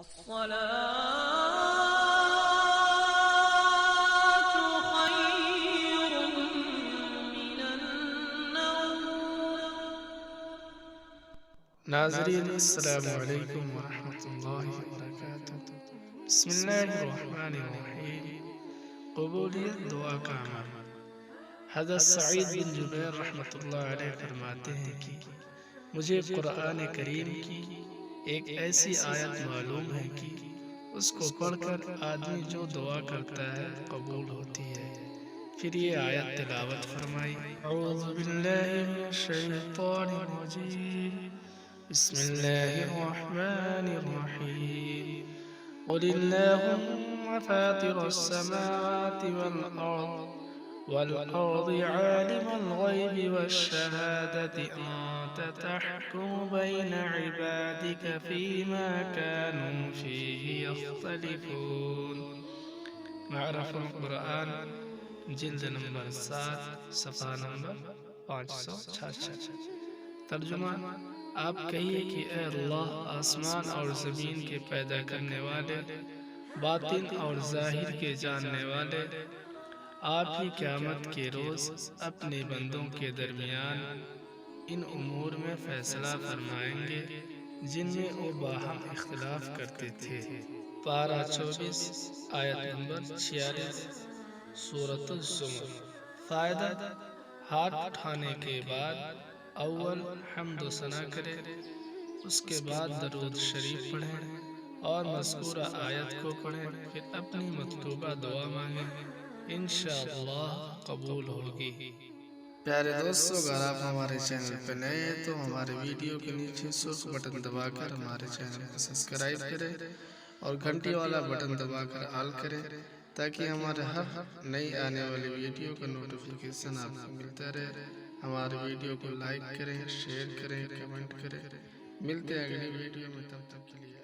الصلاة خير من النوم. ناظرین السلام علیکم ورحمۃ اللہ وبرکاتہ۔ بسم اللہ الرحمن الرحیم۔ قبولیت دعا کا عمل۔ حضرت سعید بن جبیر رحمۃ اللہ علیہ فرماتے ہیں کہ مجھے قرآن کریم کی ایک ایسی آیت معلوم ہے کہ اس کو پڑھ کر آدمی جو دعا کرتا ہے قبول ہوتی ہے۔ پھر یہ آیت تلاوت فرمائی۔ اعوذ باللہ من الشیطان الرجیم، بسم اللہ الرحمن الرحیم۔ قل اللہم فاطر السماوات والأرض عالم الغیب والشہادة أنت تحكم بين عبادك فيما كانوا فيه يختلفون۔ معرف القرآن، جلد نمبر 7، صفحہ نمبر 566۔ ترجمہ: آپ کہیے کہ اے اللہ، آسمان اور زمین کے پیدا کرنے والے، باطن اور ظاہر کے جاننے والے، آپ ہی قیامت کے روز اپنے بندوں کے درمیان ان امور میں فیصلہ فرمائیں گے جن میں وہ باہم اختلاف کرتے تھے۔ پارہ 24، آیت نمبر 46، سورۃ الزمر۔ فائدہ: ہاتھ اٹھانے کے بعد اول حمد و ثنا کریں، اس کے بعد درود شریف پڑھیں اور مذکورہ آیت کو پڑھیں، پھر اپنی مطلوبہ دعا مانگیں، انشاءاللہ قبول ہوگی۔ پیارے دوستو، اگر آپ ہمارے چینل پہ نئے ہیں تو ہمارے ویڈیو کے نیچے سرخ بٹن دبا کر ہمارے چینل کو سبسکرائب کریں اور گھنٹی والا بٹن دبا کر آل کریں تاکہ ہمارے ہر نئی آنے والی ویڈیو کا نوٹیفیکیشن آپ کو ملتا رہے۔ ہمارے ویڈیو کو لائک کریں، شیئر کریں، کمنٹ کریں۔ ملتے ہیں اگلی ویڈیو میں، تب تک کے لیے